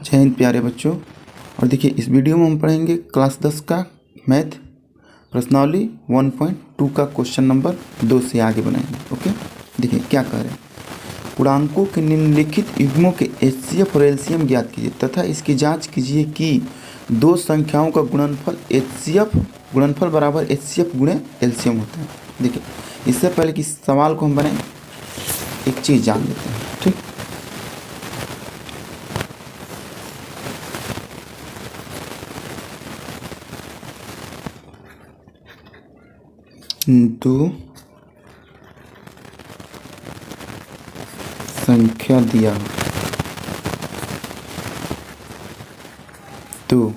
जय हिंद प्यारे बच्चों। और देखिए इस वीडियो में हम पढ़ेंगे क्लास 10 का मैथ प्रश्नावली 1.2 का क्वेश्चन नंबर 2 से आगे बनाएंगे। ओके, देखिए क्या कह रहे हैं। पूर्णांकों के निम्नलिखित युग्मों के एचसीएफ और एलसीएम ज्ञात कीजिए तथा इसकी जांच कीजिए कि दो संख्याओं का गुणनफल एचसीएफ गुणनफल बराबर एचसीएफ गुणे एलसीएम होता है। देखिए इससे पहले कि सवाल को हम बनाएं एक चीज़ जान लेते हैं। ठीक, दो संख्या दिया तो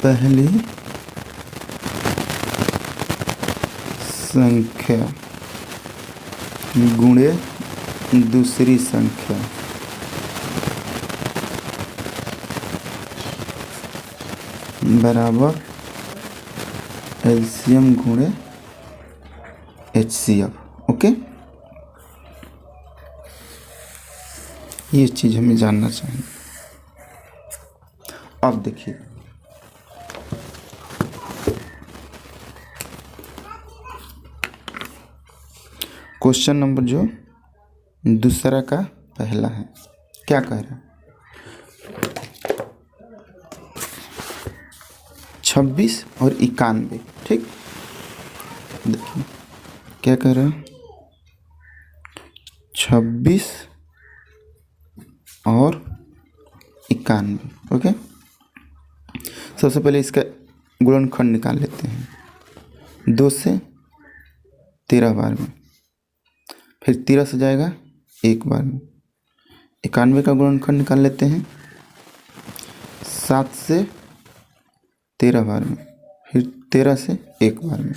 पहली संख्या गुणे दूसरी संख्या बराबर एलसीएम गुणे एचसीएफ। ओके, ये चीज़ हमें जानना चाहिए। अब देखिए क्वेश्चन नंबर जो दूसरा का पहला है, क्या कह रहा है। 26 और 91। ठीक, देखिए क्या कह रहा है, 26 और 91। ओके, सबसे पहले इसका गुणनखंड निकाल लेते हैं। 2 से 13 बार में, फिर 13 से जाएगा 1 बार में। 91 का गुणनखंड निकाल लेते हैं। 7 से 13 बार में, फिर 13 से 1 बार में।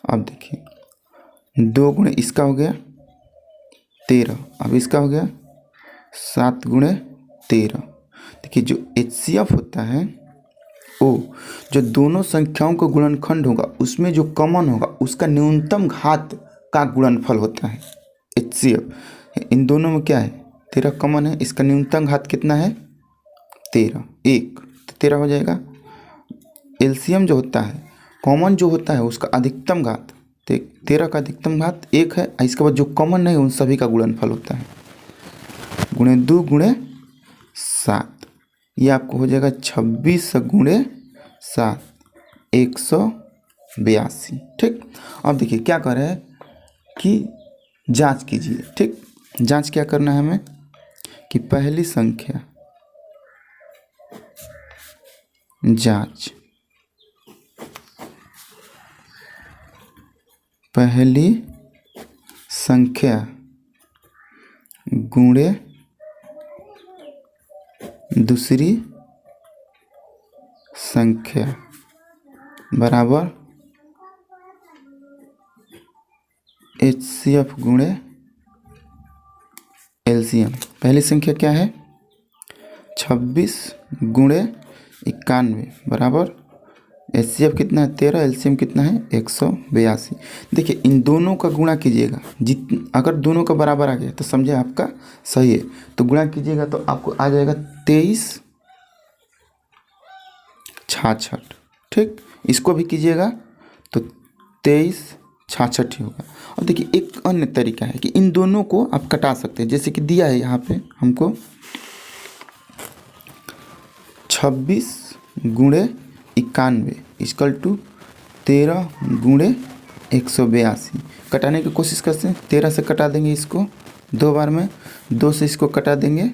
अब देखिए 2 गुणे इसका हो गया 13, अब इसका हो गया 7 गुणे 13। देखिए जो एचसीएफ होता है वो जो दोनों संख्याओं का गुणनखंड होगा उसमें जो कॉमन होगा उसका न्यूनतम घात का गुणनफल होता है एचसीएफ। इन दोनों में क्या है, 13 कॉमन है, इसका न्यूनतम घात कितना है 13, 1 तो 13 हो जाएगा। एलसीएम जो होता है कॉमन जो होता है उसका अधिकतम घात 13 का अधिकतम घात 1 है। इसके बाद जो कॉमन नहीं उन सभी का गुणनफल होता है गुणे 2 गुणे 7। ये आपको हो जाएगा 26 गुणे 7, 182। ठीक, अब देखिए क्या कर रहे हैं कि जांच कीजिए। ठीक, जांच क्या करना है हमें कि पहली संख्या जांच पहली संख्या गुणे दूसरी संख्या बराबर एचसीएफ गुणे एलसीएम। पहली संख्या क्या है 26 गुणे 91 बराबर एचसीएफ कितना है 13, एलसीएम कितना है 182। देखिए इन दोनों का गुणा कीजिएगा, अगर दोनों का बराबर आ गया तो समझे आपका सही है, तो गुणा कीजिएगा तो आपको आ जाएगा 23 66। ठीक, इसको भी कीजिएगा तो 23 66 ही होगा। और देखिए एक अन्य तरीका है कि इन दोनों को आप कटा सकते हैं, जैसे कि दिया है यहाँ पे हमको 26 गुणे 91 इक्वल टू 13 गुणे 182। कटाने की कोशिश करते हैं, 13 से कटा देंगे इसको 2 बार में, 2 से इसको कटा देंगे,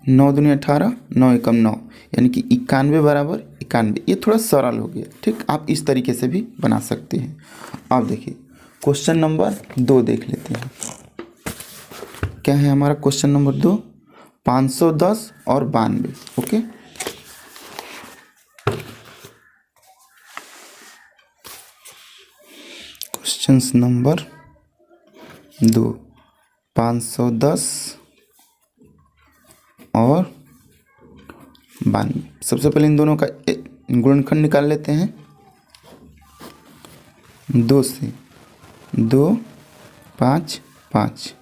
9 दूनी 18, 9 एकम 9, यानी कि 91 बराबर 91। ये थोड़ा सरल हो गया। ठीक, आप इस तरीके से भी बना सकते हैं। अब देखिए क्वेश्चन नंबर 2 देख लेते हैं। क्या है हमारा क्वेश्चन नंबर 2, 510 और 92। ओके, क्वेश्चन नंबर 2, 510 और 92। सबसे पहले इन दोनों का गुणनखंड निकाल लेते हैं। 2 से 2 5 5,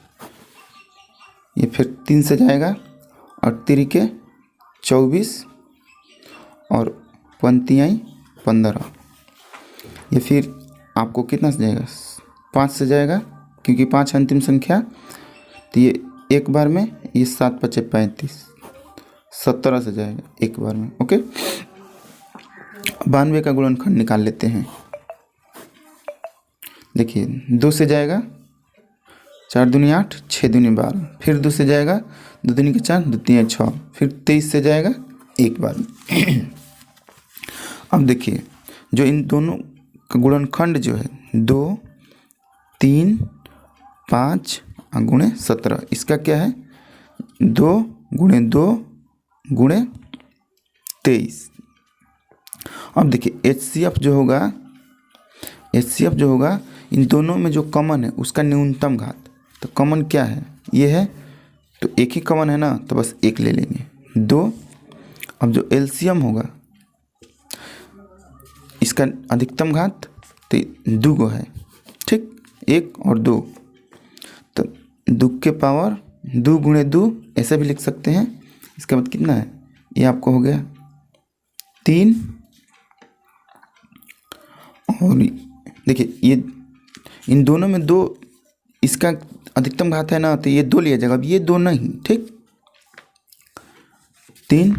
ये फिर 3 से जाएगा और तिरिके 24 और पंक्तियाँ 15, ये फिर आपको कितना से जाएगा 5 से जाएगा क्योंकि 5 अंतिम संख्या, तो ये एक बार में, ये 7 5 35, 17 से जाएगा एक बार में। ओके, 92 का गुणनखंड निकाल लेते हैं। देखिए 2 से जाएगा, 4 दूनी 8, 6 दूनी 12, फिर 2 से जाएगा, 2 दूनी के 4, 2 तीन 6, फिर 23 से जाएगा एक बार में। अब देखिए जो इन दोनों का गुणनखंड जो है 2 3 5 गुणे 17, इसका क्या है 2 गुणे 2 गुणे 23। अब देखिए HCF जो होगा इन दोनों में जो कॉमन है उसका न्यूनतम घात, तो कॉमन क्या है ये है, तो एक ही कॉमन है ना, तो बस एक ले लेंगे 2। अब जो LCM होगा इसका अधिकतम घात तो 2 गो है, ठीक, 1 और 2, तो 2 के पावर 2 गुणे 2 ऐसे भी लिख सकते हैं। इसके बाद कितना है, ये आपको हो गया 3, और देखिए ये इन दोनों में 2 इसका अधिकतम घात है ना, तो ये 2 लिया जाएगा, अब ये 2 नहीं, ठीक, 3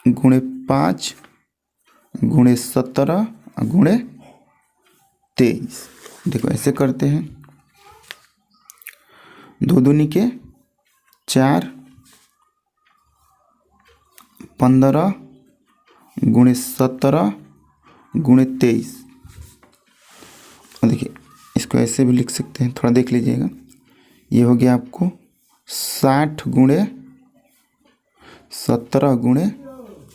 गुणे 5 गुणे 17 गुणे 23। देखो ऐसे करते हैं, 2 दूनी के 4, 15 गुणे 17 गुणे 23। और देखिए इसको ऐसे भी लिख सकते हैं, थोड़ा देख लीजिएगा, ये हो गया आपको 60 गुणे 17 गुणे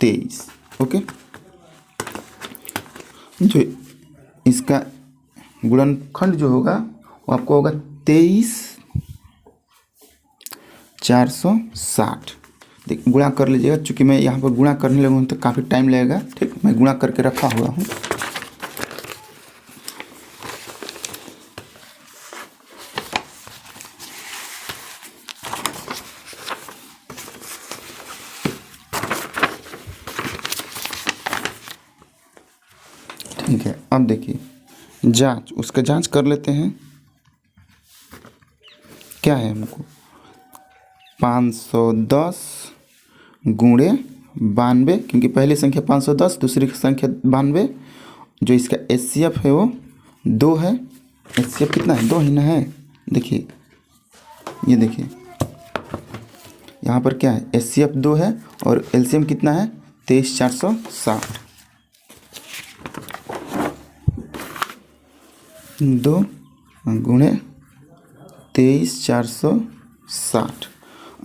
23। ओके, जो इसका गुणनखंड जो होगा वो आपको होगा 23,460। देख गुणा कर लीजिएगा, चूँकि मैं यहाँ पर गुणा करने लगूँ तो काफ़ी टाइम लगेगा, ठीक, मैं गुणा करके रखा हुआ हूँ। ठीक है, अब देखिए जांच, उसका जांच कर लेते हैं। क्या है हमको 510 गुणे 92, क्योंकि पहली संख्या 510 दूसरी संख्या 92, जो इसका HCF है वो 2 है। HCF कितना है 2 ही ना है। देखिए ये देखिए यहाँ पर क्या है HCF 2 है और LCM कितना है 23,460। 2 गुणे 23,460।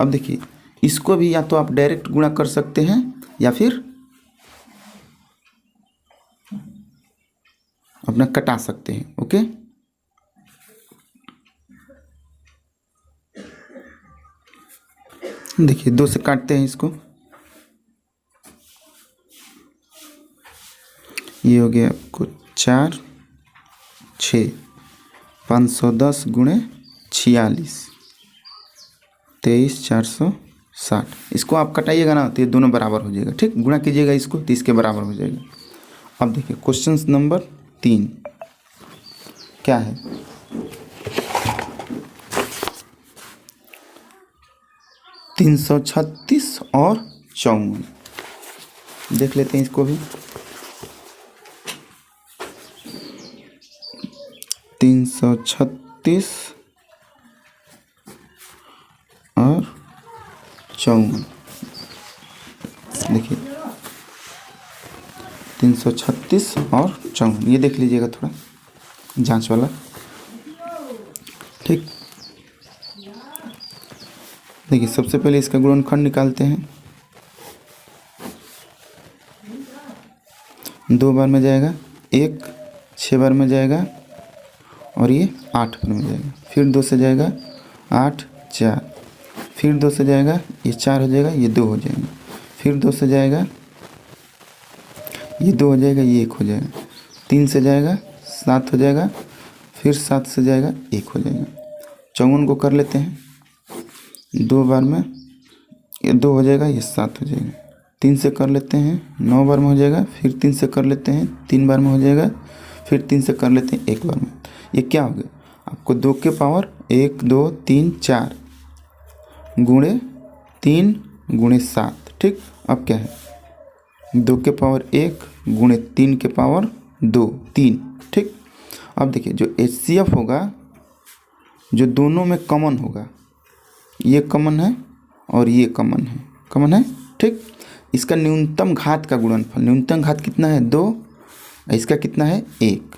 अब देखिए इसको भी या तो आप डायरेक्ट गुणा कर सकते हैं या फिर अपना कटा सकते हैं। ओके, देखिए 2 से काटते हैं इसको, ये हो गया आपको 4 6, 510 गुणे 46, 23,460। इसको आप कटाइएगा ना तो ये दोनों बराबर हो जाएगा, ठीक, गुणा कीजिएगा इसको तो इसके बराबर हो जाएगा। अब देखिए क्वेश्चन नंबर 3 क्या है, 336 और 54। देख लेते हैं इसको भी। 336 और 54, देखिए 336 और 54, ये देख लीजिएगा थोड़ा जांच वाला, ठीक। देखिए सबसे पहले इसका गुणनखंड निकालते हैं। 2 बार में जाएगा 1, 6 बार में जाएगा और ये 8 बार में जाएगा, फिर 2 से जाएगा 8 4, फिर 2 से जाएगा ये 4 हो जाएगा, ये 2 हो जाएगा, फिर 2 से जाएगा ये 2 हो जाएगा, ये 1 हो जाएगा, 3 से जाएगा 7 हो जाएगा, फिर 7 से जाएगा 1 हो जाएगा। 54 को कर लेते हैं 2 बार में, ये 2 हो जाएगा, ये 7 हो जाएगा। 3 से कर लेते हैं 9 बार में हो जाएगा, फिर 3 से कर लेते हैं 3 बार में हो जाएगा, फिर 3 से कर लेते हैं 1 बार में। ये क्या हो गया आपको 2 के पावर 1 2 3 4 गुणे 3 गुणे 7। ठीक, अब क्या है 2 के पावर 1 गुणे 3 के पावर 2 3। ठीक, अब देखिए जो HCF होगा, जो दोनों में कॉमन होगा, ये कॉमन है और ये कॉमन है। ठीक, इसका न्यूनतम घात का गुणनफल, न्यूनतम घात कितना है 2, इसका कितना है 1,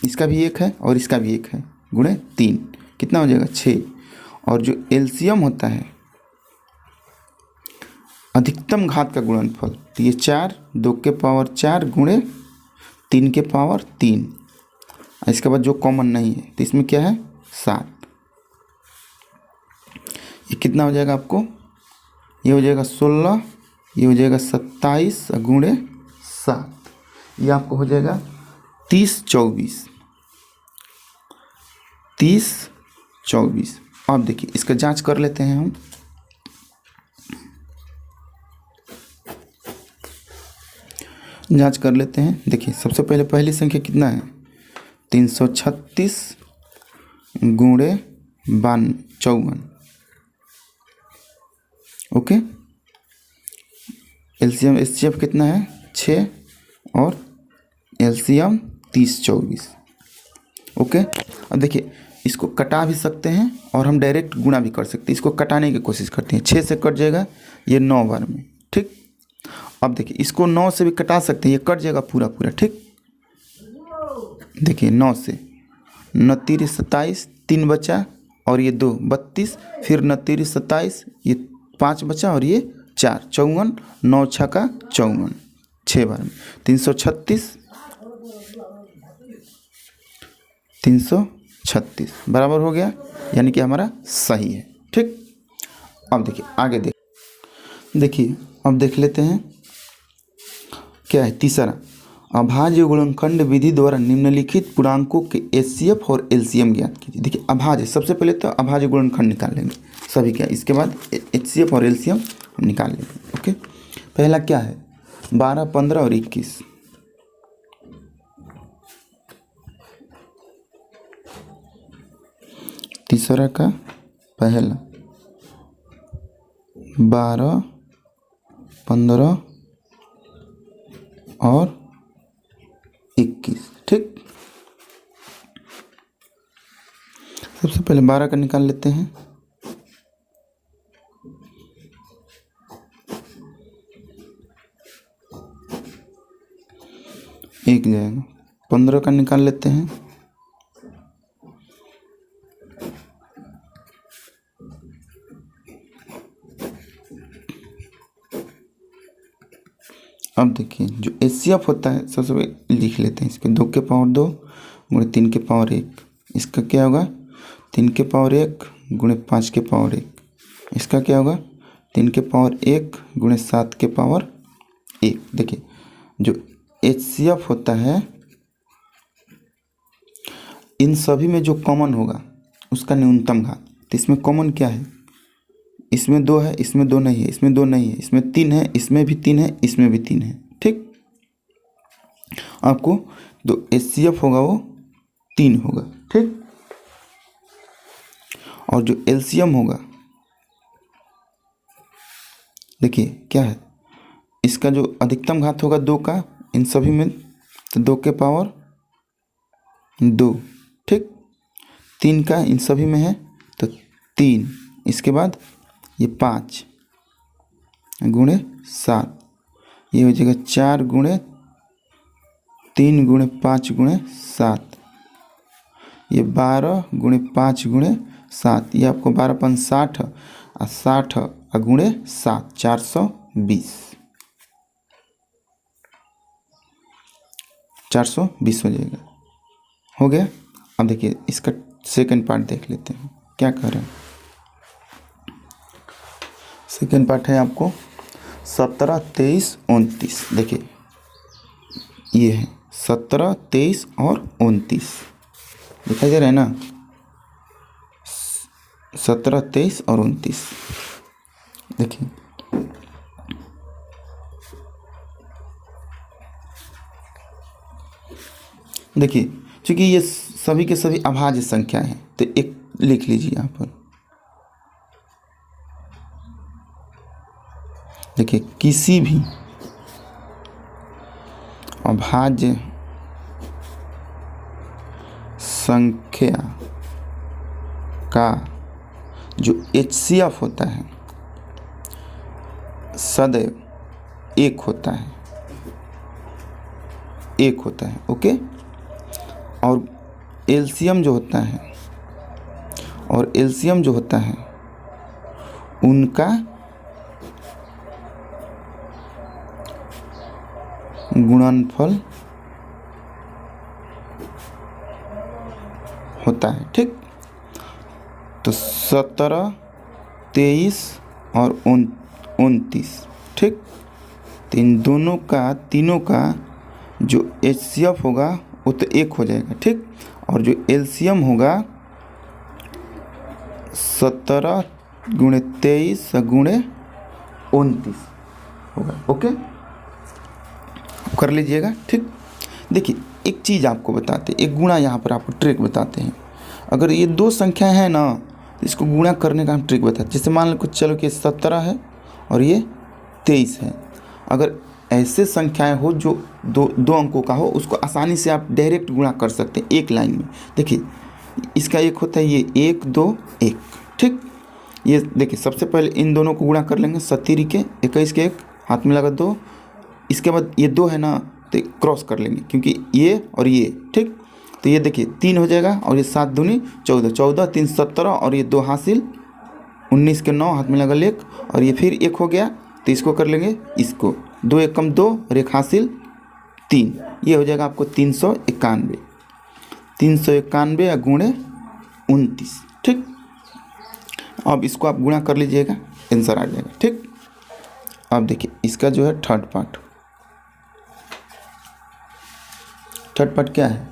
इसका भी 1 है और इसका भी 1 है, गुणे 3 कितना हो जाएगा 6। और जो LCM होता है अधिकतम घात का गुणनफल, तो ये 4 2 के पावर 4 गुणे 3 के पावर 3, इसके बाद जो कॉमन नहीं है तो इसमें क्या है 7। ये कितना हो जाएगा आपको, ये हो जाएगा 16, ये हो जाएगा 27 गुणे 7, ये आपको हो जाएगा 30 24। अब देखिए इसका जांच कर लेते हैं हम। जांच कर लेते हैं। देखिए सबसे पहले पहली संख्या कितना है 336 गुणे 54। ओके, LCM HCF कितना है 6 और LCM 30 24। ओके, अब देखिए इसको कटा भी सकते हैं और हम डायरेक्ट गुणा भी कर सकते हैं। इसको कटाने की कोशिश करते हैं, 6 से कट जाएगा ये 9 बार में। ठीक, अब देखिए इसको 9 से भी कटा सकते हैं, ये कट जाएगा पूरा। ठीक, देखिए 9 से 9 3 27, 3 बचा और ये 2 32, फिर 9 3 27, ये 5 बचा और ये 4 54, 9 6 का 54, 6 बार में 336 बराबर हो गया, यानी कि हमारा सही है। ठीक, अब देखिए आगे देखिए अब देख लेते हैं क्या है तीसरा, अभाज्य गुणनखंड विधि द्वारा निम्नलिखित पूर्णांकों के HCF और LCM ज्ञात कीजिए। देखिए अभाज्य, सबसे पहले तो अभाज्य गुणनखंड निकाल लेंगे सभी का, इसके बाद HCF और LCM हम निकाल लेंगे। ओके, पहला क्या है 12 15 और 21। तीसरा का पहला 12 15 और 21। ठीक, सबसे पहले 12 का निकाल लेते हैं। एक जाएगा, 15 का निकाल लेते हैं। अब देखिए जो HCF होता है सबसे पहले लिख लेते हैं इसके 2 के पावर 2 गुणे 3 के पावर 1। इसका क्या होगा 3 के पावर 1 गुणे 5 के पावर 1। इसका क्या होगा 3 के पावर 1 गुणे 7 के पावर 1। देखिए जो HCF होता है इन सभी में जो कॉमन होगा उसका न्यूनतम घात, तो इसमें कॉमन क्या है, इसमें 2 है, इसमें 2 नहीं है, इसमें 2 नहीं है, इसमें 3 है, इसमें भी 3 है, इसमें भी 3 है। ठीक, आपको जो HCF होगा वो 3 होगा। ठीक, और जो LCM होगा देखिए क्या है, इसका जो अधिकतम घात होगा 2 का इन सभी में, तो 2 के पावर 2। ठीक, 3 का इन सभी में है तो 3, इसके बाद ये 5 गुणे 7, ये हो जाएगा 4 गुणे 3 गुणे 5 गुणे 7, ये 12 गुणे 5 गुणे 7, ये आपको 12 5 60 और 60 गुणे 7 420 हो जाएगा। हो गया। अब देखिए इसका सेकंड पार्ट देख लेते हैं क्या कह रहे हैं। सेकंड पार्ट है आपको 17 23 29। देखिए ये है 17 23 और 29। दिखाई दे रहा है ना, 17, 23 और 29। देखिए देखिए, क्योंकि ये सभी के सभी अभाज्य संख्या हैं तो एक लिख लीजिए यहाँ पर। देखिए किसी भी अभाज्य संख्या का जो HCF होता है सदैव एक होता है, एक होता है। ओके, और LCM जो होता है, और LCM जो होता है उनका गुणनफल होता है। ठीक, तो 17, 23 और 29। ठीक, तो इन दोनों का, तीनों का जो HCF होगा वो तो एक हो जाएगा। ठीक, और जो LCM होगा 17 गुणे 23 गुणे 29 होगा। ओके, कर लीजिएगा। ठीक, देखिए एक चीज़ आपको बताते हैं, एक गुणा यहाँ पर आपको ट्रिक बताते हैं। अगर ये दो संख्या है ना तो इसको गुणा करने का हम ट्रिक बताते हैं। जैसे मान लो कुछ, चलो कि 17 है और ये 23 है। अगर ऐसे संख्याएं हो जो दो अंकों का हो, उसको आसानी से आप डायरेक्ट गुणा कर सकते हैं एक लाइन में। देखिए इसका एक होता है ये 1 2 1। ठीक, ये देखिए सबसे पहले इन दोनों को गुणा कर लेंगे। 17 के 21 के 1 हाथ में लगा 2, इसके बाद ये 2 है ना तो क्रॉस कर लेंगे क्योंकि ये और ये। ठीक, तो ये देखिए 3 हो जाएगा और ये 7 दूनी 14, 14 3 17 और ये 2 हासिल 19 के 9 हाथ में लगा 1 और ये फिर 1 हो गया तो इसको कर लेंगे, इसको 2 एकम 2 और 1 हासिल 3। ये हो जाएगा आपको 391। 391 गुणे 29। ठीक, अब इसको आप गुणा कर लीजिएगा, आंसर आ जाएगा। ठीक, अब देखिए इसका जो है थर्ड पार्ट क्या है,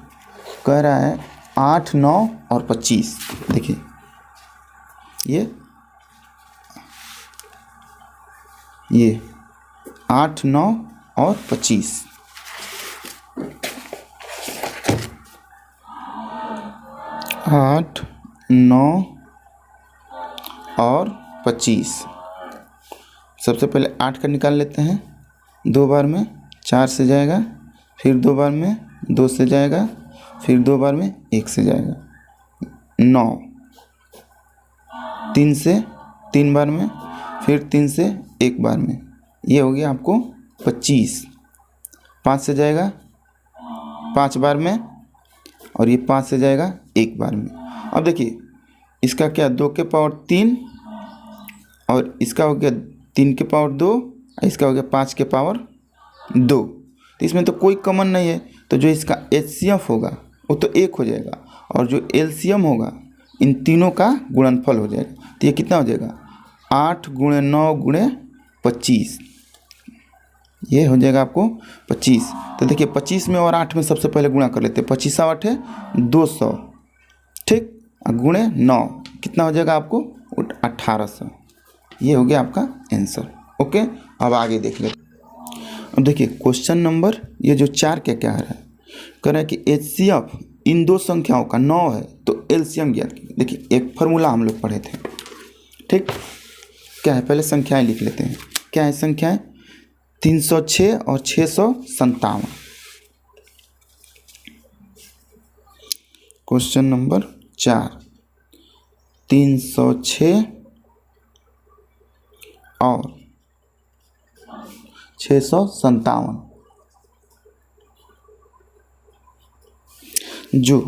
कह रहा है 8 9 और 25। देखिए ये 8 9 और 25। 8 9 और 25। सबसे पहले 8 का निकाल लेते हैं। 2 बार में 4 से जाएगा, फिर 2 बार में 2 से जाएगा, फिर 2 बार में 1 से जाएगा। 9 3 से 3 बार में, फिर 3 से 1 बार में। ये हो गया आपको 25। 5 से जाएगा 5 बार में और ये 5 से जाएगा 1 बार में। अब देखिए इसका क्या, 2 के पावर 3 और इसका हो गया 3 के पावर 2 और इसका हो गया 5 के पावर 2। तो इसमें तो कोई कॉमन नहीं है, तो जो इसका HCF होगा वो तो 1 हो जाएगा और जो LCM होगा इन तीनों का गुणनफल हो जाएगा। तो ये कितना हो जाएगा, 8 गुणे 9 गुणे 25। ये हो जाएगा आपको 25। तो देखिए 25 में और 8 में सबसे पहले गुणा कर लेते हैं। 25 8 है 200। ठीक, गुणे 9 कितना हो जाएगा आपको 1800। ये हो गया आपका आंसर। ओके, अब आगे देख लेते। अब देखिए क्वेश्चन नंबर ये जो 4 क्या कह रहा है, कह रहा है कि HCF इन दो संख्याओं का 9 है तो LCM ज्ञात कीजिए। देखिए एक फार्मूला हम लोग पढ़े थे। ठीक, क्या है, पहले संख्याएं लिख लेते हैं। क्या है संख्याएं, 306 और 657। क्वेश्चन नंबर 4, 306 और 657। जो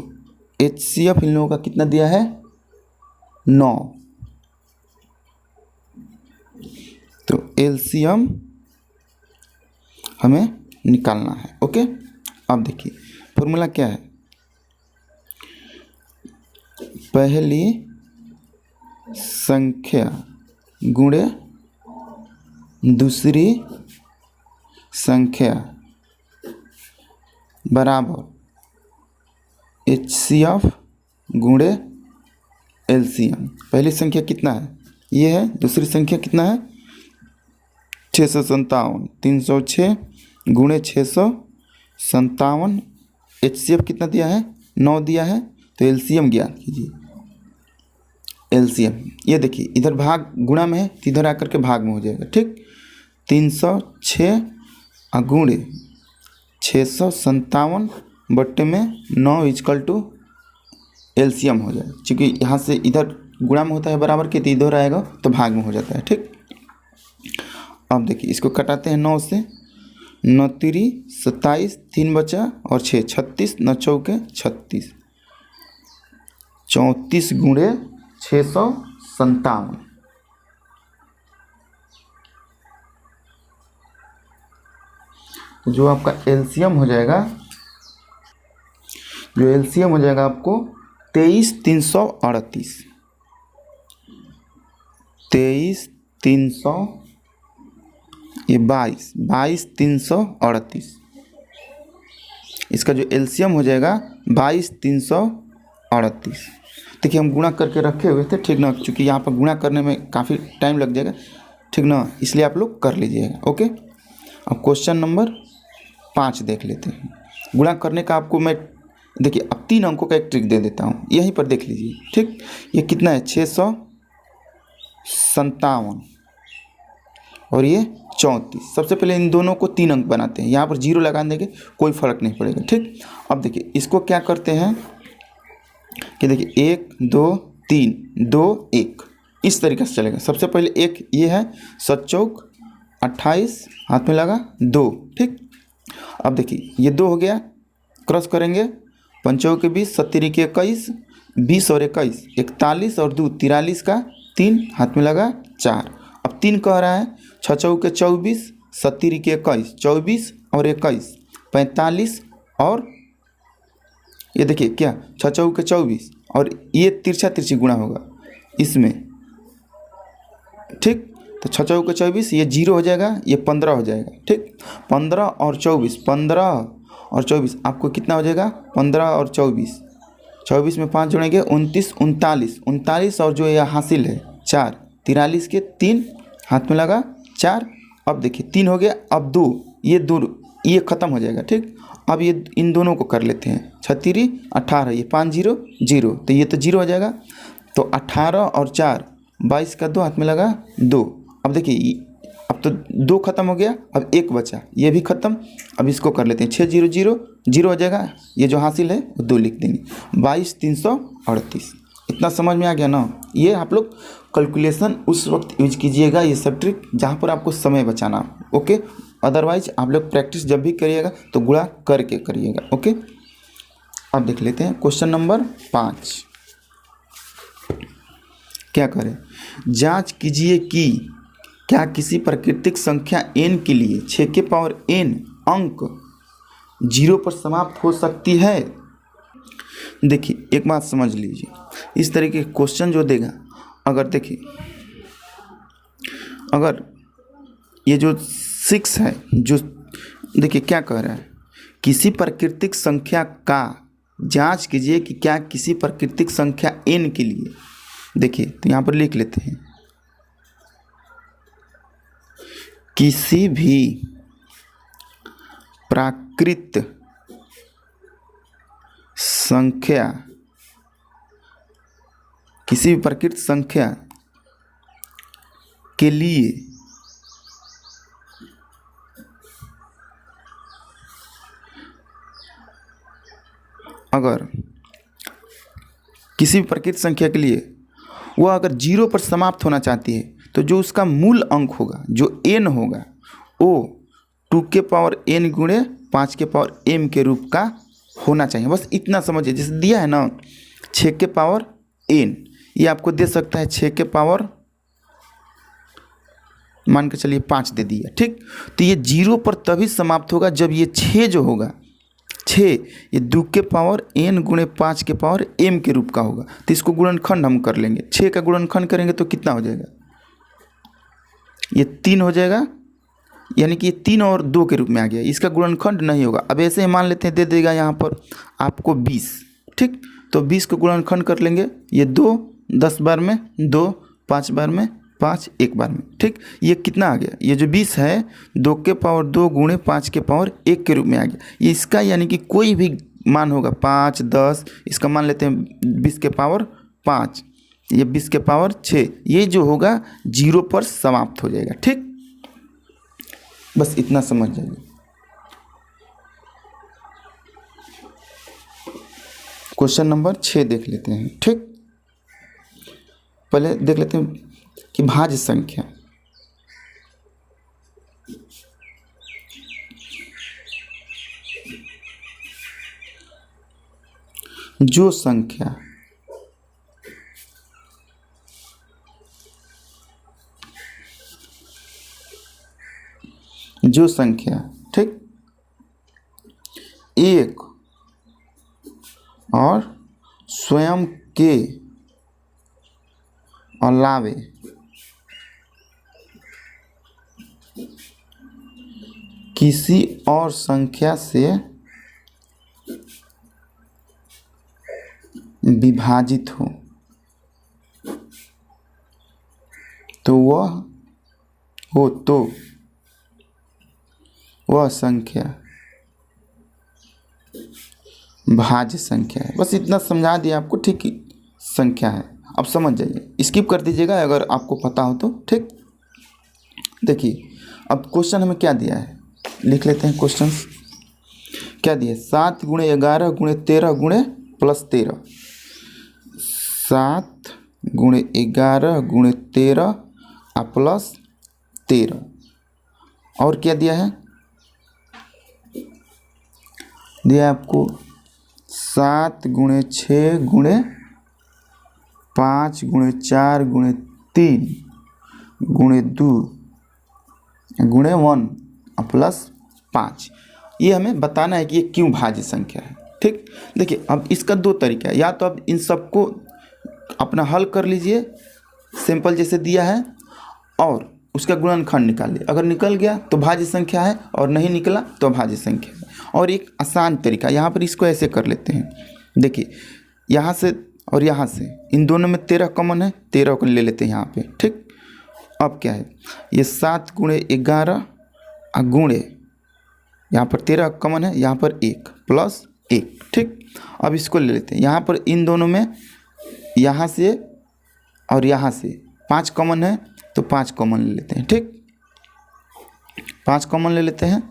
HCF इन लोगों का कितना दिया है, 9। तो LCM हमें निकालना है। ओके, अब देखिए फॉर्मूला क्या है, पहली संख्या गुणे दूसरी संख्या बराबर HCF गुणे एलसीएम। पहली संख्या कितना है, ये है। दूसरी संख्या कितना है, 657। 306 गुणे 657। एचसीएफ कितना दिया है, 9 दिया है। तो एलसीएम ज्ञात कीजिए। एलसीएम ये देखिए, इधर भाग गुणा में है तो इधर आकर के भाग में हो जाएगा। ठीक, 306 गुणे 657 बट्टे में 9 इजकल टू एलसीएम हो जाएगा। क्योंकि यहाँ से इधर गुणा में होता है बराबर के, तो इधर आएगा तो भाग में हो जाता है। ठीक, अब देखिए इसको कटाते हैं 9 से। 9 3 27, 3 बचा और 6 36, 9 चौके 36। 34 गुणे 657। जो आपका एलसीएम हो जाएगा, जो एलसीएम हो जाएगा आपको 23,338। 23,300, ये 22,338। इसका जो एलसीएम हो जाएगा 22,338। देखिए हम गुणा करके रखे हुए थे, ठीक ना, क्योंकि यहाँ पर गुणा करने में काफ़ी टाइम लग जाएगा, ठीक ना, इसलिए आप लोग कर लीजिएगा। ओके, अब क्वेश्चन नंबर 5 देख लेते हैं। गुणा करने का आपको मैं देखिए अब 3 अंकों का एक ट्रिक दे देता हूँ, यहीं पर देख लीजिए। ठीक, ये कितना है, 657 और ये 34। सबसे पहले इन दोनों को 3 अंक बनाते हैं, यहाँ पर 0 लगा देंगे, कोई फर्क नहीं पड़ेगा। ठीक, अब देखिए इसको क्या करते हैं कि देखिए 1 2 3 2 1 इस तरीके से चलेगा। सबसे पहले एक ये है, 7 चौक 28, हाथ में लगा 2। ठीक, अब देखिए ये 2 हो गया, क्रॉस करेंगे, 5 के 20, 70 के 21, 20 और 21 41 और 2 43 का 3, हाथ में लगा 4। अब 3 कह रहा है, 6 चौके 24, 70 के 21 24 और 21 45 और ये देखिए क्या 6 चौके 24 और ये तिरछा तिरछी गुणा होगा इसमें। ठीक, तो 6 चौके 24, ये 0 हो जाएगा, ये 15 हो जाएगा। ठीक, 15 और 24, 15 और 24 आपको कितना हो जाएगा, 15 और 24, 24 में 5 जोड़ेंगे 29 39 39 और जो ये हासिल है 4 43 के 3, हाथ में लगा 4। अब देखिए 3 हो गया, अब 2 ये ख़त्म हो जाएगा। ठीक, अब ये इन दोनों को कर लेते हैं, 36 18, ये 5 0 0, तो ये तो 0 हो जाएगा। तो 18 और 4 22 का 2, हाथ में लगा 2। अब देखिए अब तो 2 खत्म हो गया, अब 1 बचा, ये भी ख़त्म। अब इसको कर लेते हैं, 6 0 0 0 हो जाएगा, ये जो हासिल है वो 2 लिख देंगे, 22,338। इतना समझ में आ गया ना। ये आप लोग कैलकुलेशन उस वक्त यूज कीजिएगा, ये सब ट्रिक जहाँ पर आपको समय बचाना। ओके, अदरवाइज आप लोग प्रैक्टिस जब भी करिएगा तो गुणा करके करिएगा। ओके, अब देख लेते हैं क्वेश्चन नंबर 5। क्या करें, जांच कीजिए कि क्या किसी प्राकृतिक संख्या n के लिए 6 के पावर n अंक 0 पर समाप्त हो सकती है। देखिए एक बात समझ लीजिए, इस तरीके के क्वेश्चन जो देगा, अगर देखिए अगर ये जो 6 है, जो देखिए क्या कह रहा है, किसी प्राकृतिक संख्या का जांच कीजिए कि क्या किसी प्राकृतिक संख्या n के लिए, देखिए तो यहाँ पर लिख लेते हैं, किसी भी प्राकृत संख्या, किसी भी प्राकृत संख्या के लिए अगर किसी भी प्राकृत संख्या के लिए वह अगर 0 पर समाप्त होना चाहती है तो जो उसका मूल अंक होगा, जो n होगा, वो 2 के पावर n गुणे 5 के पावर m के रूप का होना चाहिए। बस इतना समझिए, जैसे दिया है ना 6 के पावर n, ये आपको दे सकता है 6 के पावर मान के चलिए 5 दे दिया। ठीक, तो ये 0 पर तभी समाप्त होगा जब ये 6 जो होगा, 6 ये 2 के पावर n गुणे 5 के पावर m के रूप का होगा। तो इसको गुणनखंड हम कर लेंगे, 6 का गुणनखंड करेंगे तो कितना हो जाएगा, ये 3 हो जाएगा, यानी कि ये 3 और 2 के रूप में आ गया, इसका गुणनखंड नहीं होगा। अब ऐसे ही मान लेते हैं, दे देगा यहाँ पर आपको 20। ठीक, तो 20 को गुणनखंड कर लेंगे, ये 2 10 बार में 2, 5 बार में 5, 1 बार में, ठीक। ये कितना आ गया, ये जो 20 है 2 के पावर 2 गुणे 5 के पावर 1 के रूप में आ गया। ये इसका यानी कि कोई भी मान होगा 5, 10, इसका मान लेते हैं 20 के पावर 5, ये 20 के पावर 6, ये जो होगा 0 पर समाप्त हो जाएगा, ठीक। बस इतना समझ जाइए। क्वेश्चन नंबर 6 देख लेते हैं, ठीक। पहले देख लेते हैं कि भाज्य संख्या, जो संख्या ठीक एक और स्वयं के अलावे किसी और संख्या से विभाजित हो तो वह संख्या भाज्य संख्या है। बस इतना समझा दिया आपको, ठीक ही संख्या है। अब समझ जाइए, स्किप कर दीजिएगा अगर आपको पता हो तो, ठीक। देखिए अब क्वेश्चन हमें क्या दिया है, लिख लेते हैं। क्वेश्चन क्या दिया है, 7 गुणे 11 गुणे 13 गुणे प्लस 13, 7 गुणे 11 गुणे 13 प्लस 13, और क्या दिया है, दिया आपको 7 गुणे 6 गुणे 5 गुणे 4 गुणे 3 गुणे 2 गुणे 1 प्लस 5। ये हमें बताना है कि ये क्यों भाज्य संख्या है, ठीक। देखिए अब इसका 2 तरीका है, या तो आप इन सबको अपना हल कर लीजिए सिंपल जैसे दिया है और उसका गुणनखंड निकालिए, अगर निकल गया तो भाज्य संख्या है और नहीं निकला तो अभाज्य संख्या है। और एक आसान तरीका यहाँ पर इसको ऐसे कर लेते हैं, देखिए यहाँ से और यहाँ से इन दोनों में 13 कॉमन है, 13 को ले लेते हैं यहाँ पे, ठीक। अब क्या है, ये 7 गुणे 11 गुणे यहाँ पर 13 कॉमन है, यहाँ पर 1 प्लस 1, ठीक। अब इसको ले लेते हैं, यहाँ पर इन दोनों में यहाँ से और यहाँ से 5 कॉमन है तो 5 कॉमन ले लेते हैं, ठीक। 5 कॉमन ले लेते हैं,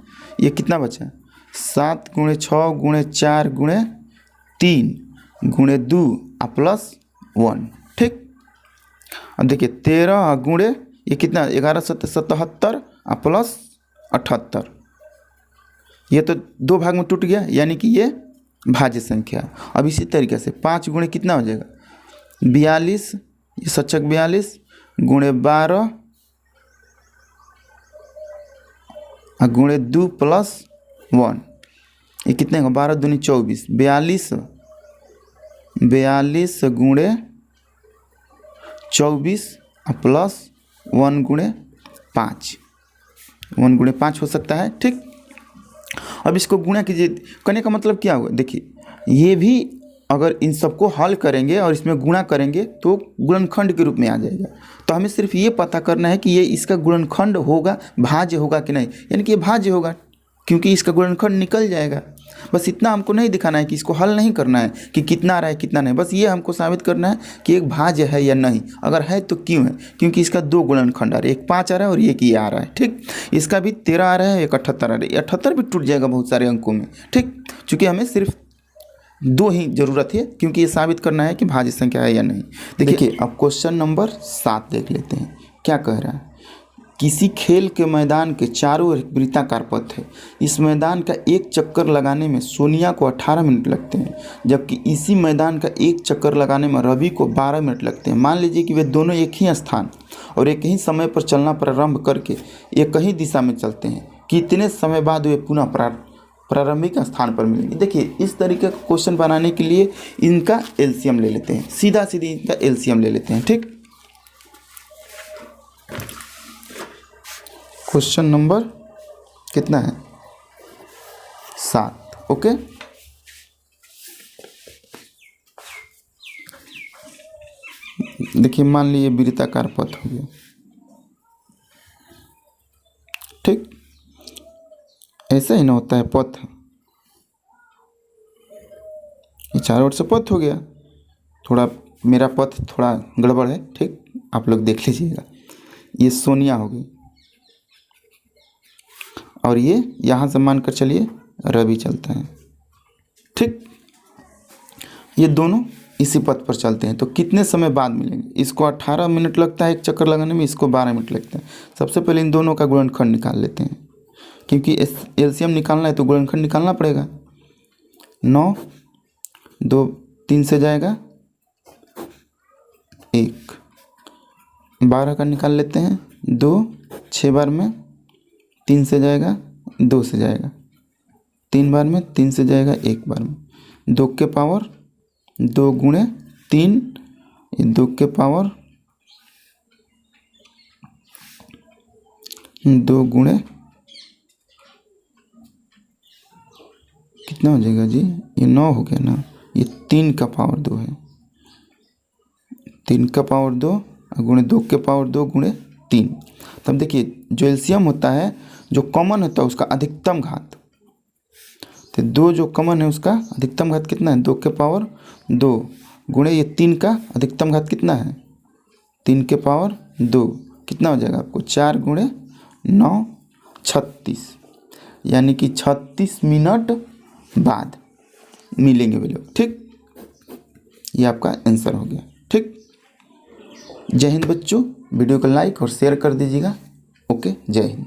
ये कितना बचा, 7 गुणे 6 गुणे 4 गुणे 3 गुणे 2 प्लस 1, ठीक। अब देखिए 13 गुणे ये कितना, 11 7 77 प्लस 78, ये तो 2 भाग में टूट गया, यानी कि ये भाज्य संख्या। अब इसी तरीके से 5 गुणे कितना हो जाएगा, 42, ये सचक 42 गुणे 12 गुणे 2 प्लस 1, ये कितने का, 12 दूनी 24, 42 गुणे 24 प्लस 1 गुणे 5, 1 गुणे 5 हो सकता है, ठीक। अब इसको गुणा कीजिए, करने का मतलब क्या होगा, देखिए ये भी अगर इन सबको हल करेंगे और इसमें गुणा करेंगे तो गुणनखंड के रूप में आ जाएगा। तो हमें सिर्फ ये पता करना है कि ये इसका गुणनखंड होगा, भाज्य होगा कि नहीं, यानी कि ये भाज्य होगा क्योंकि इसका गुणनखंड निकल जाएगा। बस इतना हमको नहीं दिखाना है कि इसको हल नहीं करना है कि कितना आ रहा है कितना नहीं, बस ये हमको साबित करना है कि एक भाज्य है या नहीं, अगर है तो क्यों है, क्योंकि इसका 2 गुणनखंड आ रहा है, एक 5 आ रहा है और एक ये आ रहा है, ठीक। इसका भी 13 आ रहा है, एक 78 आ रहा है, 78 भी टूट जाएगा बहुत सारे अंकों में, ठीक। चूँकि हमें सिर्फ 2 ही जरूरत है क्योंकि ये साबित करना है कि भाज्य संख्या है या नहीं। देखिए अब क्वेश्चन नंबर 7 देख लेते हैं, क्या कह रहा है, किसी खेल के मैदान के चारों ओर एक वृत्ताकार पथ है, इस मैदान का एक चक्कर लगाने में सोनिया को 18 मिनट लगते हैं, जबकि इसी मैदान का एक चक्कर लगाने में रवि को 12 मिनट लगते हैं। मान लीजिए कि वे दोनों एक ही स्थान और एक ही समय पर चलना प्रारंभ करके एक ही दिशा में चलते हैं, कितने समय बाद वे पुनः प्रारंभिक स्थान पर मिलेंगे। देखिए इस तरीके का क्वेश्चन बनाने के लिए इनका एलसीएम ले लेते हैं, सीधा सीधी इनका एलसीएम ले लेते हैं, ठीक। क्वेश्चन नंबर कितना है, 7, ओके। देखिए मान लीजिए वृत्ताकार पथ हो गया, ठीक। ऐसा ही ना होता है पथ, ये चारों ओर से पथ हो गया। थोड़ा मेरा पथ थोड़ा गड़बड़ है, ठीक, आप लोग देख लीजिएगा। ये सोनिया हो गई और ये यहाँ से मानकर चलिए रवि चलता है, ठीक। ये दोनों इसी पथ पर चलते हैं, तो कितने समय बाद मिलेंगे? इसको 18 मिनट लगता है एक चक्कर लगाने में, इसको 12 मिनट लगता है। सबसे पहले इन दोनों का गुणनखंड निकाल लेते हैं, क्योंकि एलसीएम निकालना है तो गुणनखंड निकालना पड़ेगा। 9 2 3 से जाएगा 1, 12 का निकाल लेते हैं 2, 6 बार में 3 से जाएगा 2 से जाएगा, 3 बार में 3 से जाएगा 1 बार में, 2 के पावर 2 गुणे 3, 2 के पावर 2 गुणे कितना हो जाएगा जी? ये 9 हो गया ना, ये 3 का पावर 2 है, 3 का पावर 2 गुणे 2 के पावर 2 गुणे 3। तब देखिए जो एलसीएम होता है, जो कॉमन होता है उसका अधिकतम घात, तो 2 जो कॉमन है उसका अधिकतम घात कितना है? 2 के पावर 2 गुणे ये 3 का अधिकतम घात कितना है? 3 के पावर 2, कितना हो जाएगा आपको? 4 गुणे 9 36, यानी कि 36 मिनट बाद मिलेंगे वे लोग, ठीक। ये आपका आंसर हो गया, ठीक। जय हिंद बच्चों, वीडियो को लाइक और शेयर कर दीजिएगा। ओके, जय हिंद।